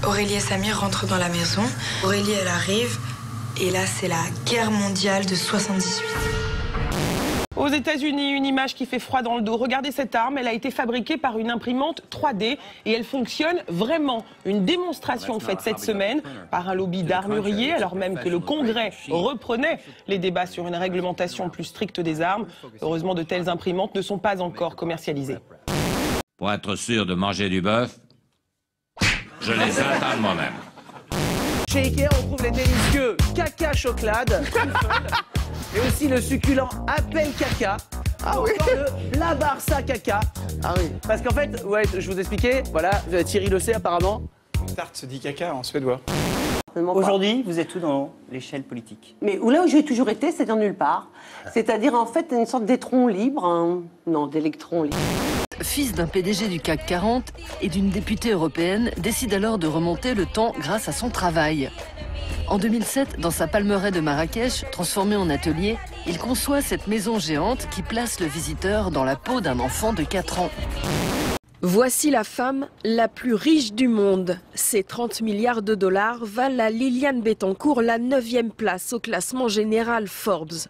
Aurélie et Samir rentrent dans la maison. Aurélie, elle arrive. Et là, c'est la guerre mondiale de 78. Aux États-Unis, une image qui fait froid dans le dos. Regardez cette arme, elle a été fabriquée par une imprimante 3D et elle fonctionne vraiment. Une démonstration faite cette semaine par un lobby d'armuriers, alors même que le Congrès reprenait les débats sur une réglementation plus stricte des armes. Heureusement, de telles imprimantes ne sont pas encore commercialisées. Pour être sûr de manger du bœuf, je les attends moi-même. Chez Ikea, on trouve les délicieux caca chocolade. Et aussi le succulent Appel Caca. Ah oui. Le La Barça Caca. Ah oui. Parce qu'en fait, ouais, je vous expliquais, voilà, Thierry le sait apparemment. Tarte se dit caca en suédois. Aujourd'hui, vous êtes où dans l'échelle politique? Mais là où j'ai toujours été, c'est-à-dire nulle part. C'est-à-dire en fait une sorte d'électron libre. Non, d'électron libre. Fils d'un PDG du CAC 40 et d'une députée européenne, décide alors de remonter le temps grâce à son travail. En 2007, dans sa palmeraie de Marrakech, transformée en atelier, il conçoit cette maison géante qui place le visiteur dans la peau d'un enfant de 4 ans. Voici la femme la plus riche du monde. Ses 30 milliards de dollars valent à Liliane Bettencourt la 9e place au classement général Forbes.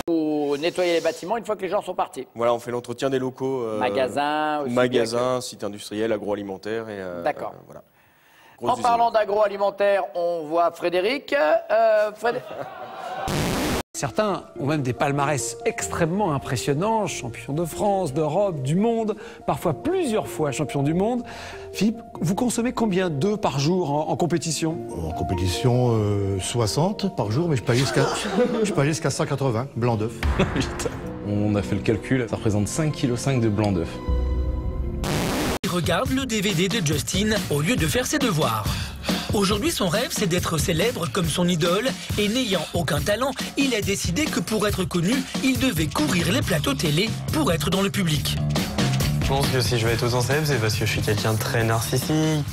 Vous nettoyez les bâtiments une fois que les gens sont partis. Voilà, on fait l'entretien des locaux. Magasins, sites industriels, agroalimentaires et. D'accord. Voilà. En parlant d'agroalimentaire, on voit Frédéric. Certains ont même des palmarès extrêmement impressionnants, champion de France, d'Europe, du monde, parfois plusieurs fois champion du monde. Philippe, vous consommez combien d'œufs par jour en compétition? En compétition, 60 par jour, mais je peux aller jusqu'à 180 blancs d'œufs. On a fait le calcul, ça représente 5,5 kg de blancs d'œufs. Il regarde le DVD de Justin au lieu de faire ses devoirs. Aujourd'hui, son rêve, c'est d'être célèbre comme son idole. Et n'ayant aucun talent, il a décidé que pour être connu, il devait couvrir les plateaux télé pour être dans le public. Je pense que si je vais être autant célèbre, c'est parce que je suis quelqu'un de très narcissique,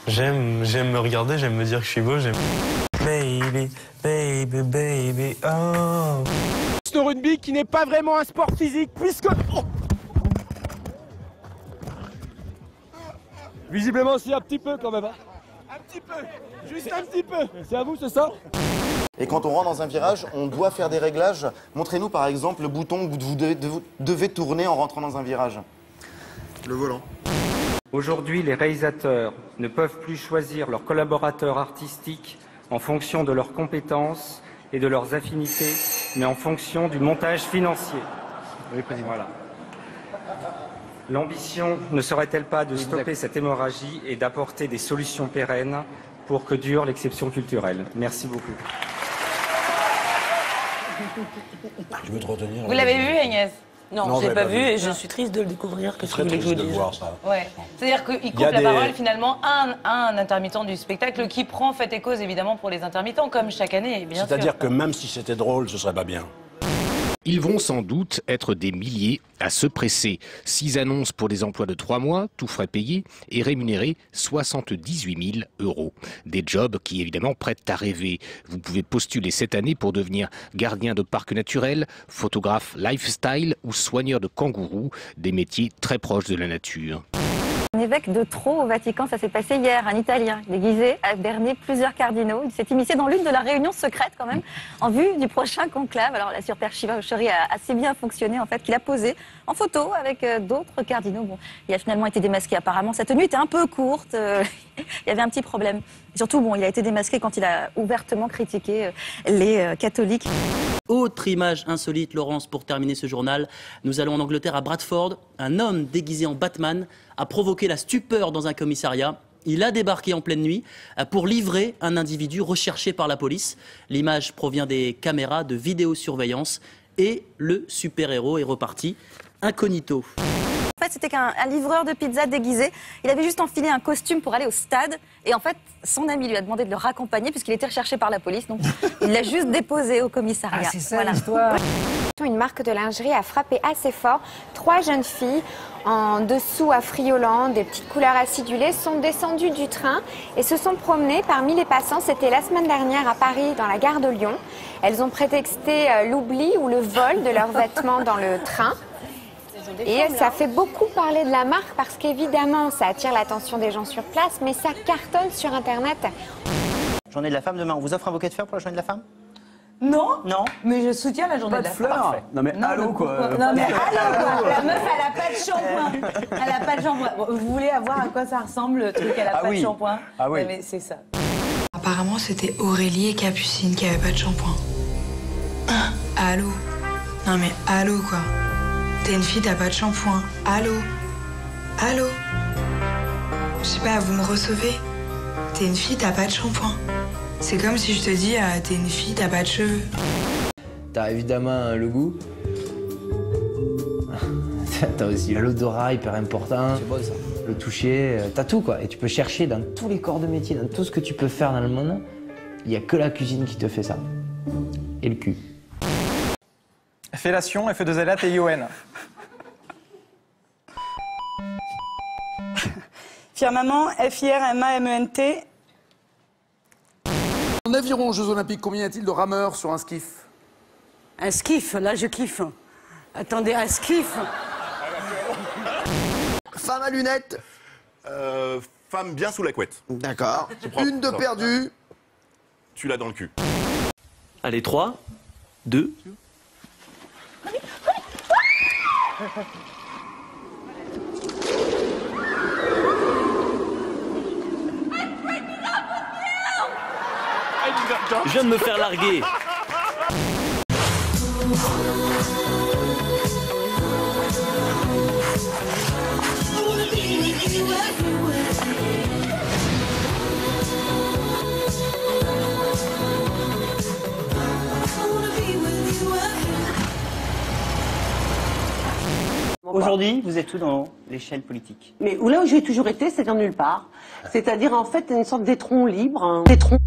J'aime me regarder, j'aime me dire que je suis beau, j'aime... Baby, baby, baby, oh... C'est le rugby qui n'est pas vraiment un sport physique, puisque... Oh, visiblement, si, un petit peu quand même. Un petit peu, juste un petit peu. C'est à vous, c'est ça? Et quand on rentre dans un virage, on doit faire des réglages. Montrez-nous par exemple le bouton que vous devez tourner en rentrant dans un virage. Le volant. Aujourd'hui, les réalisateurs ne peuvent plus choisir leurs collaborateurs artistiques en fonction de leurs compétences et de leurs affinités, mais en fonction du montage financier. Oui, président. Voilà. L'ambition ne serait-elle pas de stopper cette hémorragie et d'apporter des solutions pérennes pour que dure l'exception culturelle? Merci beaucoup. Je veux te retenir. Vous l'avez vu, Agnès? Non, je l'ai pas vu et je suis triste de le découvrir. Qu'est-ce que vous voulez que je vous dise? Ouais. C'est-à-dire qu'il coupe la parole finalement à un intermittent du spectacle qui prend fait et cause évidemment pour les intermittents, comme chaque année, bien sûr. C'est-à-dire que même si c'était drôle, ce serait pas bien. Ils vont sans doute être des milliers à se presser. 6 annonces pour des emplois de 3 mois, tout frais payés et rémunérés 78 000 €. Des jobs qui évidemment prêtent à rêver. Vous pouvez postuler cette année pour devenir gardien de parc naturel, photographe lifestyle ou soigneur de kangourous, des métiers très proches de la nature. Un évêque de trop au Vatican, ça s'est passé hier, un Italien déguisé a berné plusieurs cardinaux. Il s'est immiscé dans l'une de leurs réunions secrètes quand même, en vue du prochain conclave. Alors la supercherie a assez bien fonctionné en fait, qu'il a posé en photo avec d'autres cardinaux. Bon, il a finalement été démasqué apparemment. Sa tenue était un peu courte, il y avait un petit problème. Et surtout, bon, il a été démasqué quand il a ouvertement critiqué les catholiques. Autre image insolite, Laurence, pour terminer ce journal. Nous allons en Angleterre, à Bradford. Un homme déguisé en Batman a provoqué la stupeur dans un commissariat. Il a débarqué en pleine nuit pour livrer un individu recherché par la police. L'image provient des caméras de vidéosurveillance et le super-héros est reparti incognito. En fait, c'était qu'un livreur de pizza déguisé. Il avait juste enfilé un costume pour aller au stade. Et en fait, son ami lui a demandé de le raccompagner puisqu'il était recherché par la police. Donc, il l'a juste déposé au commissariat. Ah, c'est ça l'histoire. Une marque de lingerie a frappé assez fort. 3 jeunes filles en dessous affriolant, des petites couleurs acidulées, sont descendues du train et se sont promenées parmi les passants. C'était la semaine dernière à Paris, dans la gare de Lyon. Elles ont prétexté l'oubli ou le vol de leurs vêtements dans le train. Et ça fait beaucoup parler de la marque parce qu'évidemment, ça attire l'attention des gens sur place, mais ça cartonne sur Internet. Journée de la femme demain, on vous offre un bouquet de fleurs pour la journée de la femme? Non, non, mais je soutiens la journée de la femme. Parfait. Non mais allô quoi. Non mais allô quoi. La meuf elle a pas de shampoing. Elle a pas de shampoing. Vous voulez avoir à quoi ça ressemble le truc? Elle a pas de shampoing. Ah oui. Ouais, mais c'est ça. Apparemment c'était Aurélie et Capucine qui avaient pas de shampoing. Allô? Non mais allô quoi. T'es une fille, t'as pas de shampoing. Allô? Allô? Je sais pas, vous me recevez? T'es une fille, t'as pas de shampoing. C'est comme si je te dis, t'es une fille, t'as pas de cheveux. T'as évidemment le goût. T'as aussi l'odorat hyper important. C'est bon ça. Le toucher, t'as tout quoi. Et tu peux chercher dans tous les corps de métier, dans tout ce que tu peux faire dans le monde. Il y a que la cuisine qui te fait ça. Et le cul. Fellation, F2LA-TION. Firmament, F-I-R-M-A-M-E-N-T. En aviron aux Jeux Olympiques, combien y a-t-il de rameurs sur un skiff? Un skiff, là je kiffe. Attendez, un skiff. Femme à lunettes. Femme bien sous la couette. D'accord. Une de perdue. Tu l'as dans le cul. Allez, 3, 2. Je viens de me faire larguer. Aujourd'hui, vous êtes où dans l'échelle politique? Mais là où j'ai toujours été, c'est-à-dire nulle part. C'est-à-dire en fait une sorte d'étron libre. D'étron.